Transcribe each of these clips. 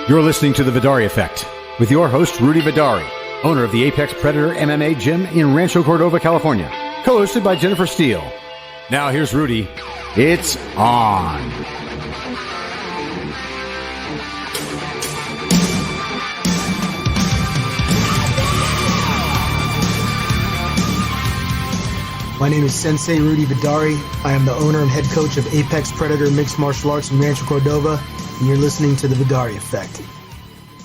You're listening to The Vidaurri Effect with your host, Rudy Vidaurri, owner of the Apex Predator MMA Gym in Rancho Cordova, California, co-hosted by Jennifer Steele. Now here's Rudy. It's on. My name is Sensei Rudy Vidaurri. I am the owner and head coach of Apex Predator Mixed Martial Arts in Rancho Cordova, and you're listening to The Vidaurri Effect.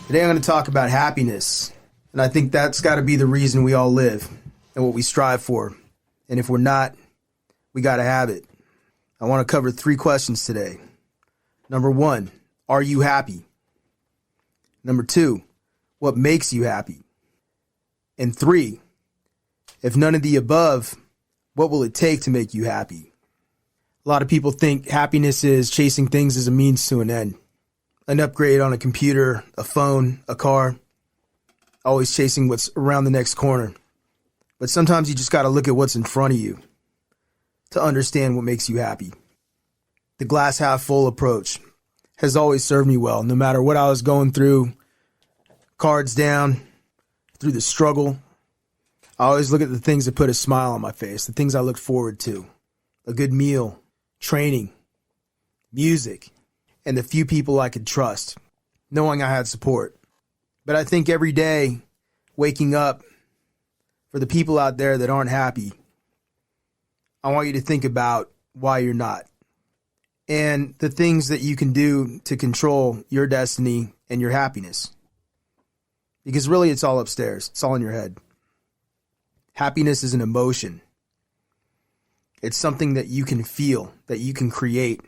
Today I'm going to talk about happiness, and I think that's got to be the reason we all live and what we strive for. And if we're not, we got to have it. I want to cover 3 questions today. Number 1, are you happy? Number 2, what makes you happy? And 3, if none of the above, what will it take to make you happy? A lot of people think happiness is chasing things as a means to an end. An upgrade on a computer, a phone, a car. Always chasing what's around the next corner. But sometimes you just got to look at what's in front of you to understand what makes you happy. The glass half full approach has always served me well, no matter what I was going through, cards down, through the struggle. I always look at the things that put a smile on my face, the things I look forward to. A good meal, training, music, and the few people I could trust, knowing I had support. But I think every day, waking up, for the people out there that aren't happy, I want you to think about why you're not. And the things that you can do to control your destiny and your happiness. Because really it's all upstairs. It's all in your head. Happiness is an emotion. It's something that you can feel, that you can create.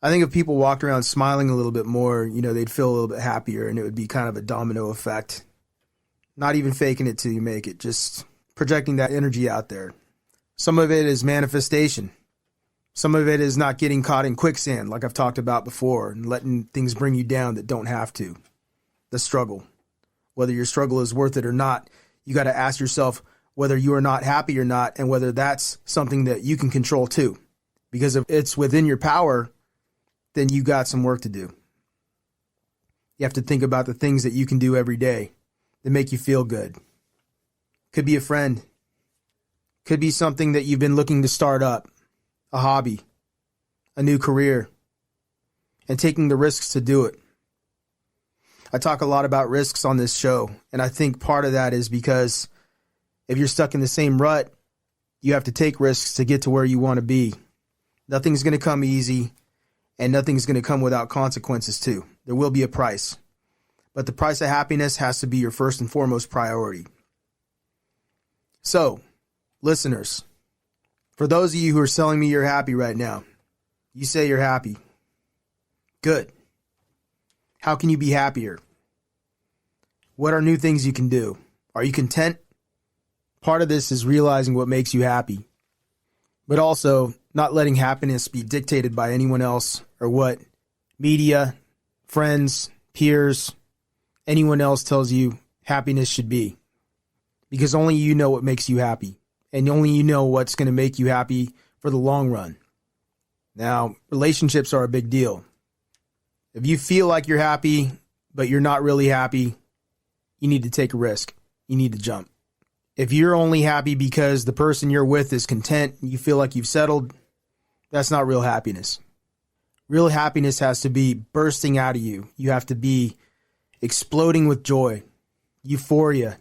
I think if people walked around smiling a little bit more, they'd feel a little bit happier, and it would be kind of a domino effect. Not even faking it till you make it, just projecting that energy out there. Some of it is manifestation. Some of it is not getting caught in quicksand, like I've talked about before, and letting things bring you down that don't have to. The struggle. Whether your struggle is worth it or not, you got to ask yourself whether you are not happy or not, and whether that's something that you can control too. Because if it's within your power, then you got some work to do. You have to think about the things that you can do every day that make you feel good. Could be a friend. Could be something that you've been looking to start up. A hobby. A new career. And taking the risks to do it. I talk a lot about risks on this show, and I think part of that is because if you're stuck in the same rut, you have to take risks to get to where you want to be. Nothing's going to come easy, and nothing's going to come without consequences too. There will be a price, but the price of happiness has to be your first and foremost priority. So, listeners, for those of you who are telling me you're happy right now, you say you're happy. Good. How can you be happier? What are new things you can do? Are you content? Part of this is realizing what makes you happy, but also not letting happiness be dictated by anyone else or what media, friends, peers, anyone else tells you happiness should be. Because only you know what makes you happy, and only you know what's going to make you happy for the long run. Now, relationships are a big deal. If you feel like you're happy, but you're not really happy, you need to take a risk. You need to jump. If you're only happy because the person you're with is content, you feel like you've settled, that's not real happiness. Real happiness has to be bursting out of you. You have to be exploding with joy, euphoria,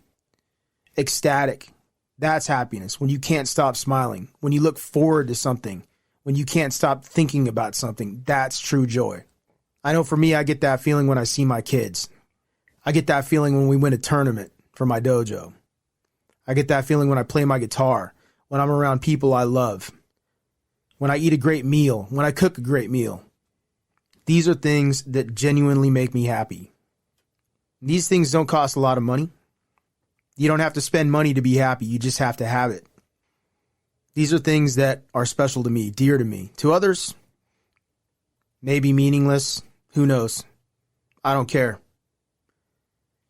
ecstatic. That's happiness. When you can't stop smiling, when you look forward to something, when you can't stop thinking about something, that's true joy. I know for me, I get that feeling when I see my kids. I get that feeling when we win a tournament for my dojo. I get that feeling when I play my guitar, when I'm around people I love, when I eat a great meal, when I cook a great meal. These are things that genuinely make me happy. These things don't cost a lot of money. You don't have to spend money to be happy. You just have to have it. These are things that are special to me, dear to me. To others, maybe meaningless. Who knows? I don't care.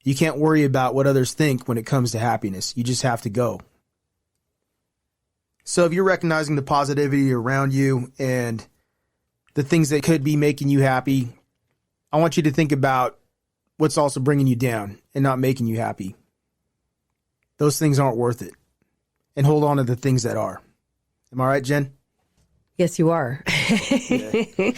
You can't worry about what others think when it comes to happiness. You just have to go. So if you're recognizing the positivity around you and the things that could be making you happy, I I want you to think about what's also bringing you down and not making you happy. Those things aren't worth it. And hold on to the things that are. Am I right, Jen? Yes, you are. Yeah.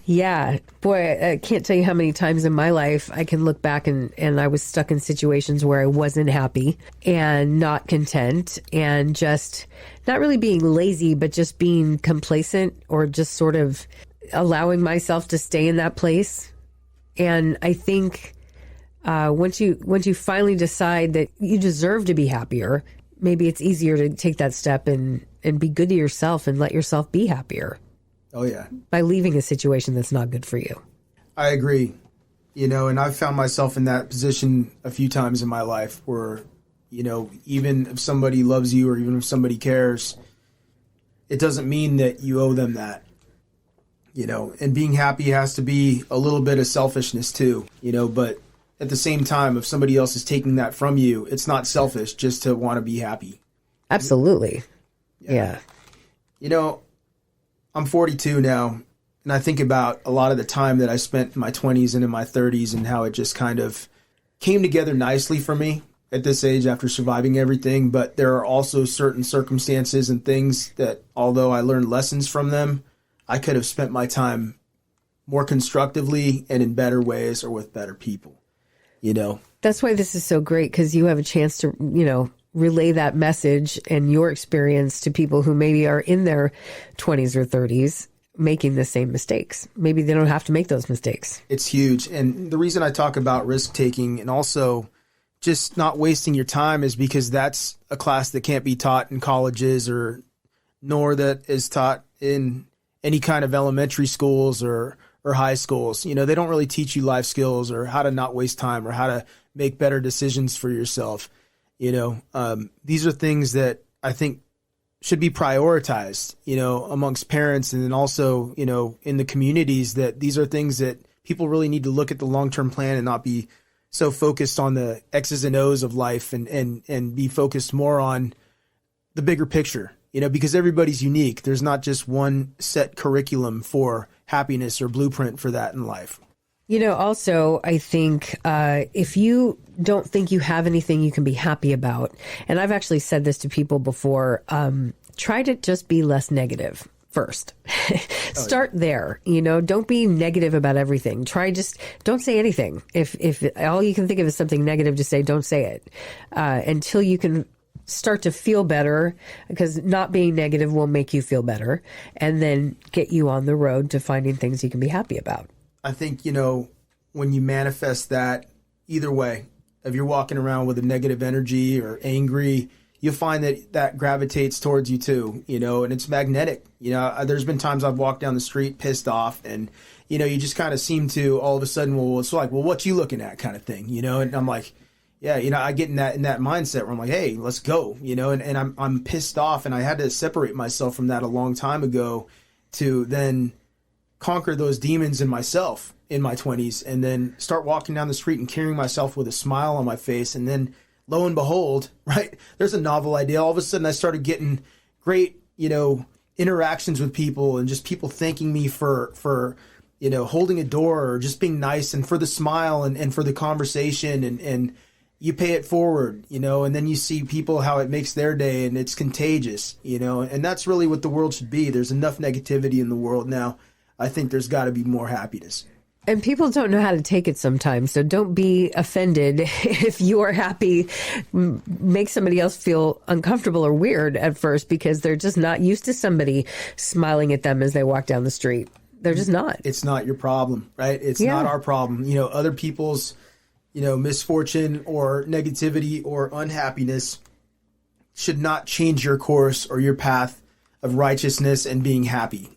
Yeah. Boy, I can't tell you how many times in my life I can look back and I was stuck in situations where I wasn't happy and not content and just not really being lazy, but just being complacent or just sort of allowing myself to stay in that place. And I think once you finally decide that you deserve to be happier, maybe it's easier to take that step and be good to yourself and let yourself be happier. Oh, yeah. By leaving a situation that's not good for you. I agree. And I've found myself in that position a few times in my life where, even if somebody loves you or even if somebody cares, it doesn't mean that you owe them that. And being happy has to be a little bit of selfishness too, but at the same time, if somebody else is taking that from you, it's not selfish just to want to be happy. Absolutely. Yeah. I'm 42 now, and I think about a lot of the time that I spent in my 20s and in my 30s and how it just kind of came together nicely for me at this age after surviving everything. But there are also certain circumstances and things that, although I learned lessons from them, I could have spent my time more constructively and in better ways or with better people. That's why this is so great, because you have a chance to, relay that message and your experience to people who maybe are in their 20s or 30s making the same mistakes. Maybe they don't have to make those mistakes. It's huge. And the reason I talk about risk taking and also just not wasting your time is because that's a class that can't be taught in colleges nor that is taught in any kind of elementary schools or high schools. They don't really teach you life skills or how to not waste time or how to make better decisions for yourself. These are things that I think should be prioritized, amongst parents and then also, in the communities, that these are things that people really need to look at the long-term plan and not be so focused on the X's and O's of life and be focused more on the bigger picture, because everybody's unique. There's not just one set curriculum for happiness or blueprint for that in life. Also, I think if you don't think you have anything you can be happy about, and I've actually said this to people before, try to just be less negative first. Start there. Don't be negative about everything. Don't say anything. If all you can think of is something negative to say, don't say it until you can start to feel better, because not being negative will make you feel better and then get you on the road to finding things you can be happy about. I think, when you manifest that either way, if you're walking around with a negative energy or angry, you'll find that gravitates towards you too, and it's magnetic. There's been times I've walked down the street pissed off and, you just kind of seem to all of a sudden, it's like, well, what you looking at kind of thing, and I'm like, yeah, I get in that mindset where I'm like, hey, let's go, and I'm pissed off, and I had to separate myself from that a long time ago to then conquer those demons in myself in my 20s and then start walking down the street and carrying myself with a smile on my face. And then lo and behold, right, there's a novel idea. All of a sudden I started getting great, interactions with people and just people thanking me for holding a door or just being nice and for the smile and for the conversation and you pay it forward, and then you see people, how it makes their day and it's contagious, and that's really what the world should be. There's enough negativity in the world now. I think there's got to be more happiness. And people don't know how to take it sometimes. So don't be offended if you are happy. Make somebody else feel uncomfortable or weird at first because they're just not used to somebody smiling at them as they walk down the street. They're just not. It's not your problem, right? It's not our problem. Other people's, misfortune or negativity or unhappiness should not change your course or your path of righteousness and being happy.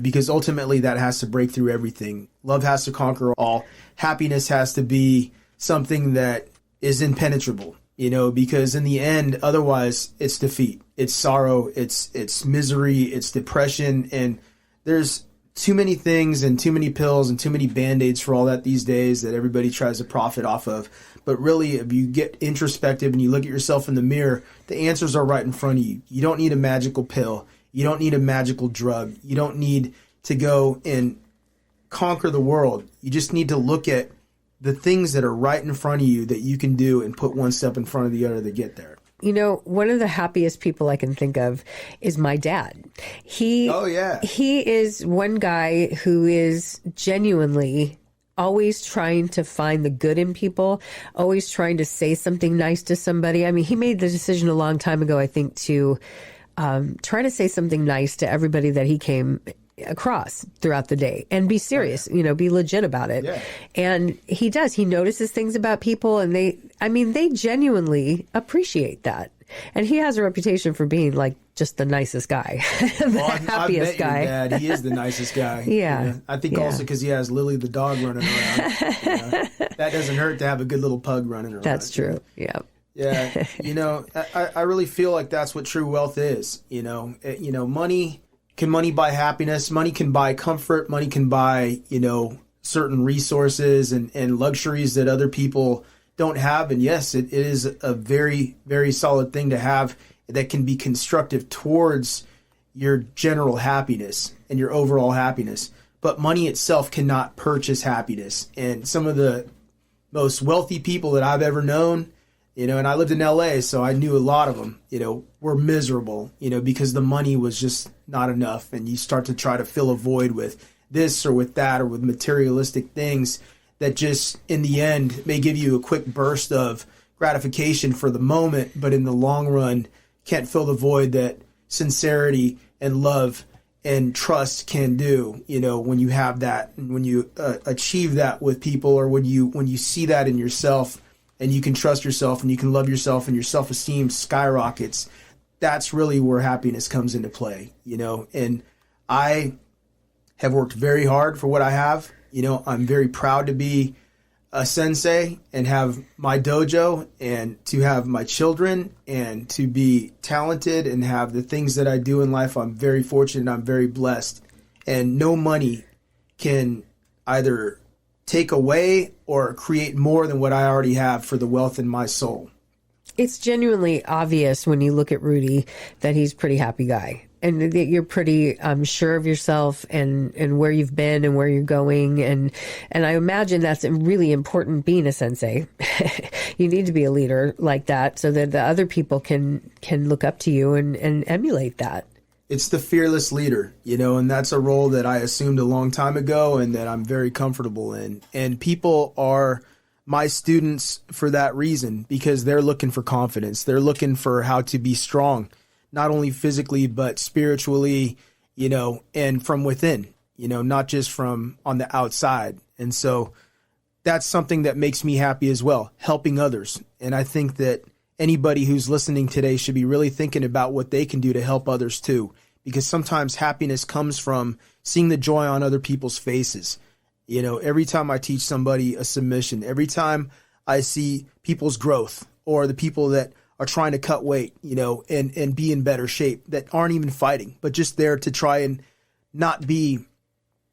Because ultimately that has to break through everything. Love has to conquer all. Happiness has to be something that is impenetrable, because in the end, otherwise it's defeat. It's sorrow. It's misery. It's depression. And there's too many things and too many pills and too many Band-Aids for all that these days that everybody tries to profit off of. But really, if you get introspective and you look at yourself in the mirror, the answers are right in front of you. You don't need a magical pill. You don't need a magical drug. You don't need to go and conquer the world. You just need to look at the things that are right in front of you that you can do and put one step in front of the other to get there. You know, one of the happiest people I can think of is my dad. He is one guy who is genuinely always trying to find the good in people, always trying to say something nice to somebody. I mean, he made the decision a long time ago, I think, to try to say something nice to everybody that he came across throughout the day and be serious, be legit about it. Yeah. And he does. He notices things about people, and they genuinely appreciate that. And he has a reputation for being like just the nicest guy, the happiest guy. Your dad, he is the nicest guy. Yeah. I think also because he has Lily the dog running around. That doesn't hurt to have a good little pug running around. That's true. Yeah. Yeah. I really feel like that's what true wealth is. Money. Can money buy happiness? Money can buy comfort. Money can buy, certain resources and luxuries that other people don't have. And yes, it is a very, very solid thing to have that can be constructive towards your general happiness and your overall happiness. But money itself cannot purchase happiness. And some of the most wealthy people that I've ever known, and I lived in LA, so I knew a lot of them, were miserable, because the money was just not enough. And you start to try to fill a void with this or with that or with materialistic things that just in the end may give you a quick burst of gratification for the moment, but in the long run can't fill the void that sincerity and love and trust can do, when you have that and when you achieve that with people, or when you see that in yourself. And you can trust yourself and you can love yourself and your self-esteem skyrockets. That's really where happiness comes into play, And I have worked very hard for what I have. I'm very proud to be a sensei and have my dojo and to have my children and to be talented and have the things that I do in life. I'm very fortunate. I'm very blessed. And no money can either take away or create more than what I already have for the wealth in my soul. It's genuinely obvious when you look at Rudy that he's a pretty happy guy, and that you're pretty sure of yourself and where you've been and where you're going. And I imagine that's really important being a sensei. You need to be a leader like that so that the other people can look up to you and emulate that. It's the fearless leader, and that's a role that I assumed a long time ago and that I'm very comfortable in. And people are my students for that reason, because they're looking for confidence. They're looking for how to be strong, not only physically, but spiritually, and from within, not just from on the outside. And so that's something that makes me happy as well, helping others. And I think that anybody who's listening today should be really thinking about what they can do to help others too, because sometimes happiness comes from seeing the joy on other people's faces. Every time I teach somebody a submission, every time I see people's growth or the people that are trying to cut weight, and be in better shape, that aren't even fighting, but just there to try and not be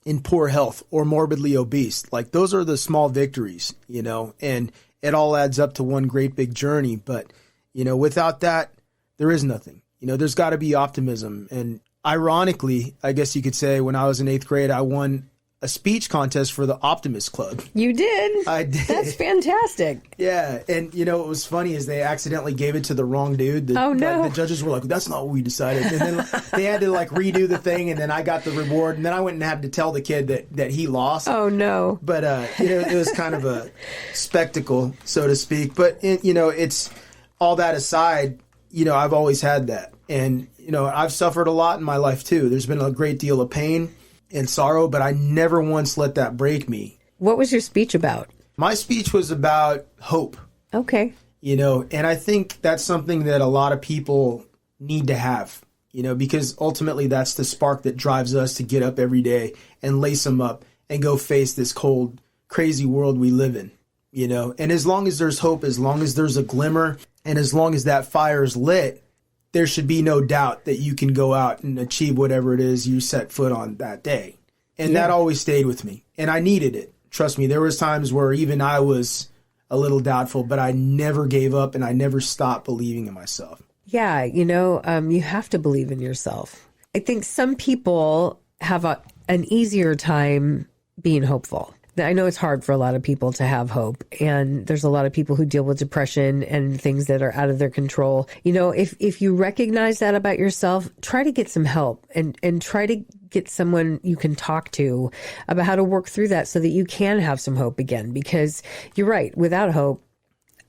in poor health or morbidly obese. Like, those are the small victories, and it all adds up to one great big journey. But, without that, there is nothing. There's got to be optimism. And ironically, I guess you could say, when I was in 8th grade, I won a speech contest for the Optimist Club. You did? I did. That's fantastic. Yeah. And, what was funny is they accidentally gave it to the wrong dude. Oh, no. The judges were like, that's not what we decided. And then they had to redo the thing, and then I got the reward. And then I went and had to tell the kid that he lost. Oh, no. But, it was kind of a spectacle, so to speak. But, it's all that aside, I've always had that. And, I've suffered a lot in my life too. There's been a great deal of pain and sorrow, but I never once let that break me. What was your speech about? My speech was about hope. Okay. And I think that's something that a lot of people need to have, because ultimately that's the spark that drives us to get up every day and lace them up and go face this cold, crazy world we live in, And as long as there's hope, as long as there's a glimmer, and as long as that fire is lit, there should be no doubt that you can go out and achieve whatever it is you set foot on that day. And that always stayed with me. And I needed it. Trust me, there was times where even I was a little doubtful, but I never gave up and I never stopped believing in myself. Yeah, you have to believe in yourself. I think some people have an easier time being hopeful. I know it's hard for a lot of people to have hope, and there's a lot of people who deal with depression and things that are out of their control. You know, if you recognize that about yourself, try to get some help and try to get someone you can talk to about how to work through that so that you can have some hope again. Because you're right, without hope,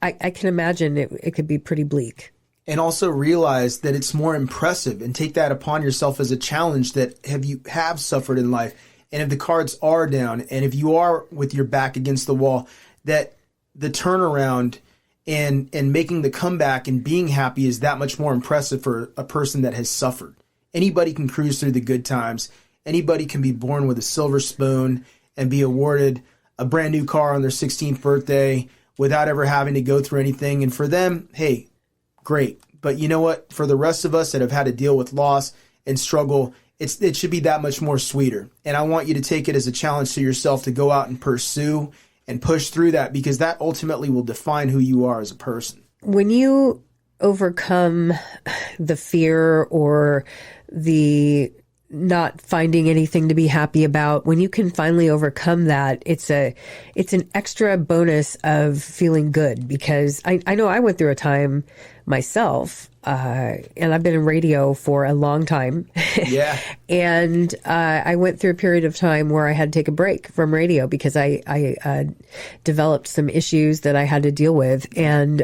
I can imagine it could be pretty bleak. And also realize that it's more impressive and take that upon yourself as a challenge that you have suffered in life. And if the cards are down and if you are with your back against the wall, that the turnaround and making the comeback and being happy is that much more impressive for a person that has suffered. Anybody can cruise through the good times. Anybody can be born with a silver spoon and be awarded a brand new car on their 16th birthday without ever having to go through anything. And for them, hey, great. But you know what? For the rest of us that have had to deal with loss and struggle, it should be that much more sweeter. And I want you to take it as a challenge to yourself to go out and pursue and push through that, because that ultimately will define who you are as a person. When you overcome the fear or the not finding anything to be happy about, when you can finally overcome that, it's an extra bonus of feeling good. Because I know I went through a time myself, and I've been in radio for a long time. Yeah. And I went through a period of time where I had to take a break from radio because I developed some issues that I had to deal with, and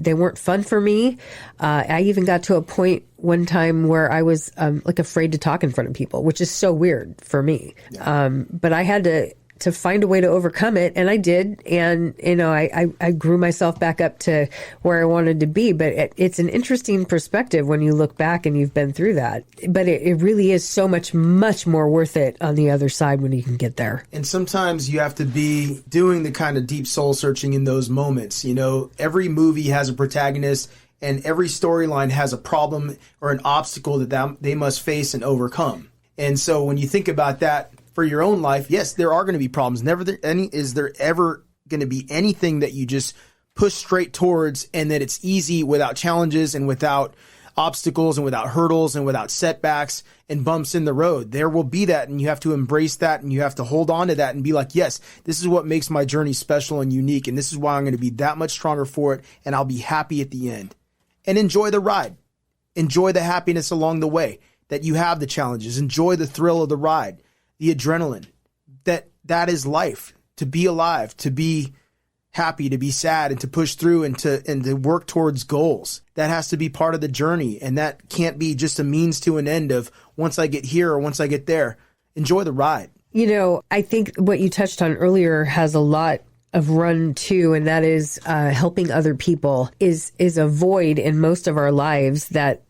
they weren't fun for me. I even got to a point one time where I was like afraid to talk in front of people, which is so weird for me. Yeah. But I had to find a way to overcome it, and I did. And, you know, I grew myself back up to where I wanted to be. But it's an interesting perspective when you look back and you've been through that. But it really is so much more worth it on the other side when you can get there. And sometimes you have to be doing the kind of deep soul searching in those moments. You know, every movie has a protagonist, and every storyline has a problem or an obstacle that they must face and overcome. And so when you think about that for your own life, yes, there are going to be problems. Is there ever going to be anything that you just push straight towards and that it's easy without challenges and without obstacles and without hurdles and without setbacks and bumps in the road? There will be that, and you have to embrace that, and you have to hold on to that and be like, yes, this is what makes my journey special and unique, and this is why I'm going to be that much stronger for it, and I'll be happy at the end. And enjoy the ride. Enjoy the happiness along the way, that you have the challenges. Enjoy the thrill of the ride, the adrenaline. That is life. To be alive, to be happy, to be sad, and to push through and to work towards goals. That has to be part of the journey, and that can't be just a means to an end of once I get here or once I get there. Enjoy the ride. You know, I think what you touched on earlier has a lot of run too, and that is helping other people is a void in most of our lives that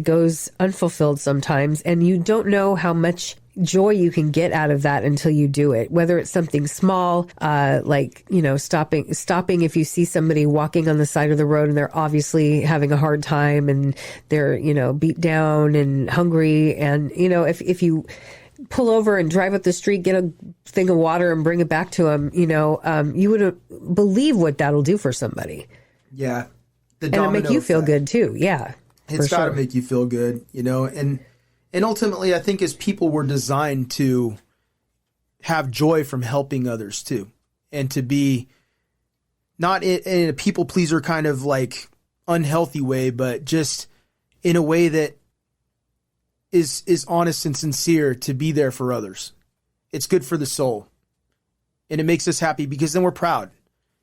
goes unfulfilled sometimes, and you don't know how much joy you can get out of that until you do it. Whether it's something small, like, you know, stopping if you see somebody walking on the side of the road and they're obviously having a hard time and they're, you know, beat down and hungry, and, you know, if you pull over and drive up the street, get a thing of water and bring it back to them, you know, you wouldn't believe what that'll do for somebody. Yeah. And it'll make you feel good too. Yeah. It's got to make you feel good, you know, and ultimately I think as people we're designed to have joy from helping others too, and to be not in a people pleaser kind of like unhealthy way, but just in a way that is honest and sincere, to be there for others. It's good for the soul, and it makes us happy because then we're proud,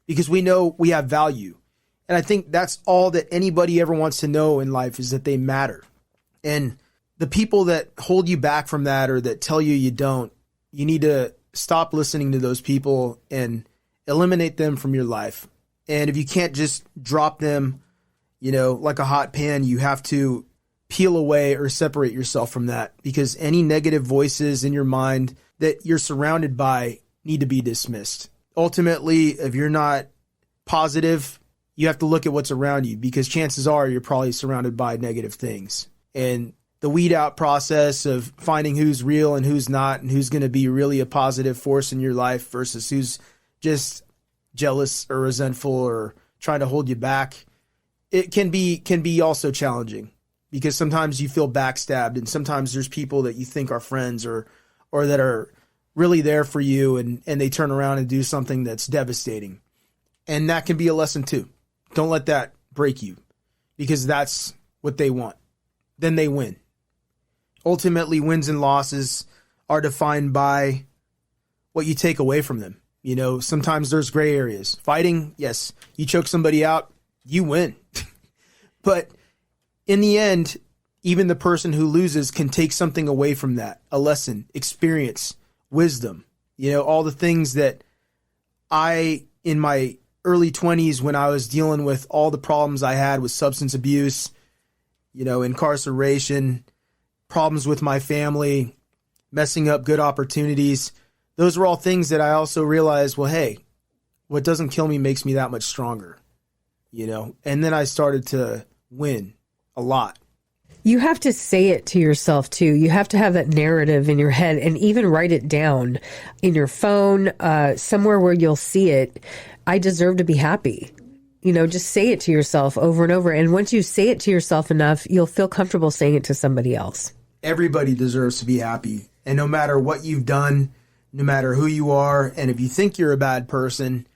because we know we have value. And I think that's all that anybody ever wants to know in life, is that they matter. And the people that hold you back from that, or that tell you don't, you need to stop listening to those people and eliminate them from your life. And if you can't just drop them, you know, like a hot pan, you have to peel away or separate yourself from that, because any negative voices in your mind that you're surrounded by need to be dismissed. Ultimately, if you're not positive, you have to look at what's around you, because chances are you're probably surrounded by negative things. And the weed out process of finding who's real and who's not, and who's going to be really a positive force in your life versus who's just jealous or resentful or trying to hold you back, it can be also challenging, because sometimes you feel backstabbed, and sometimes there's people that you think are friends or that are really there for you and they turn around and do something that's devastating. And that can be a lesson too. Don't let that break you, because that's what they want. Then they win. Ultimately, wins and losses are defined by what you take away from them. You know, sometimes there's gray areas. Fighting, yes, you choke somebody out, you win. But in the end, even the person who loses can take something away from that, a lesson, experience, wisdom, you know, all the things that in my early 20s, when I was dealing with all the problems I had with substance abuse, you know, incarceration, problems with my family, messing up good opportunities, those were all things that I also realized, well, hey, what doesn't kill me makes me that much stronger, you know? And then I started to win a lot. You have to say it to yourself too. You have to have that narrative in your head and even write it down in your phone, somewhere where you'll see it. I deserve to be happy. You know, just say it to yourself over and over. And once you say it to yourself enough, you'll feel comfortable saying it to somebody else. Everybody deserves to be happy. And no matter what you've done, no matter who you are, and if you think you're a bad person,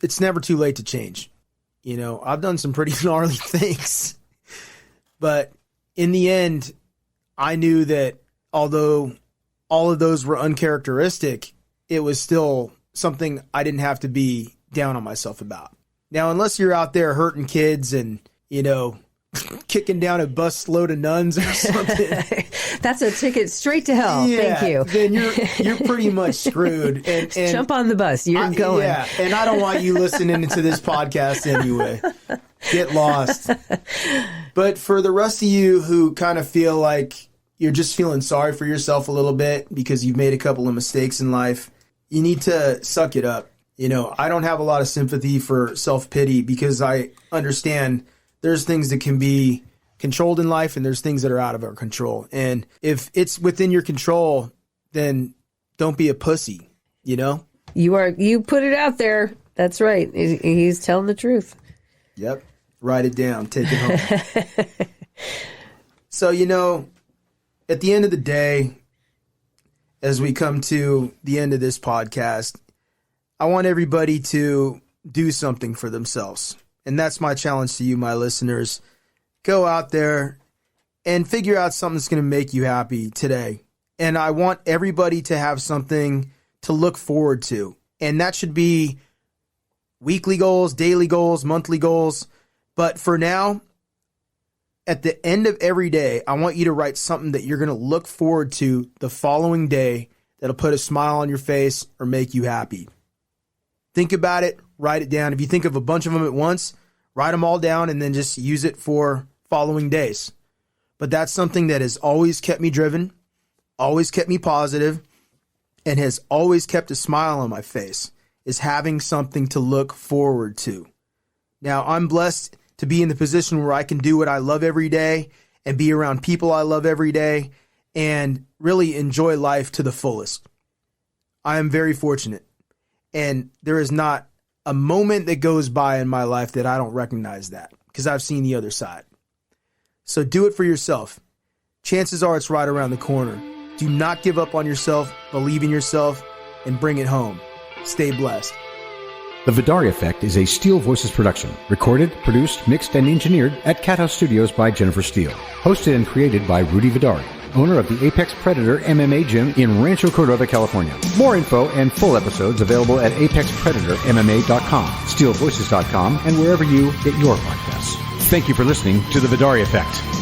it's never too late to change. You know, I've done some pretty gnarly things. But in the end, I knew that although all of those were uncharacteristic, it was still something I didn't have to be down on myself about. Now, unless you're out there hurting kids and, you know, kicking down a bus load of nuns or something. That's a ticket straight to hell. Yeah, thank you. Then you're pretty much screwed. And jump on the bus. You're going. Yeah, and I don't want you listening to this podcast anyway. Get lost. But for the rest of you who kind of feel like you're just feeling sorry for yourself a little bit because you've made a couple of mistakes in life, you need to suck it up. You know, I don't have a lot of sympathy for self-pity because I understand there's things that can be controlled in life and there's things that are out of our control. And if it's within your control, then don't be a pussy, you know? You put it out there. That's right. He's telling the truth. Yep. Write it down. Take it home. So, you know, at the end of the day, as we come to the end of this podcast, I want everybody to do something for themselves. And that's my challenge to you, my listeners. Go out there and figure out something that's going to make you happy today. And I want everybody to have something to look forward to. And that should be weekly goals, daily goals, monthly goals. But for now, at the end of every day, I want you to write something that you're going to look forward to the following day that'll put a smile on your face or make you happy. Think about it, write it down. If you think of a bunch of them at once, write them all down and then just use it for following days. But that's something that has always kept me driven, always kept me positive, and has always kept a smile on my face, is having something to look forward to. Now, I'm blessed to be in the position where I can do what I love every day and be around people I love every day and really enjoy life to the fullest. I am very fortunate. And there is not a moment that goes by in my life that I don't recognize that, because I've seen the other side. So do it for yourself. Chances are it's right around the corner. Do not give up on yourself, believe in yourself, and bring it home. Stay blessed. The Vidaurri Effect is a Steel Voices production, recorded, produced, mixed, and engineered at Cat House Studios by Jennifer Steele. Hosted and created by Rudy Vidaurri, owner of the Apex Predator MMA Gym in Rancho Cordova, California. More info and full episodes available at apexpredatormma.com, steelvoices.com, and wherever you get your podcasts. Thank you for listening to The Vidaurri Effect.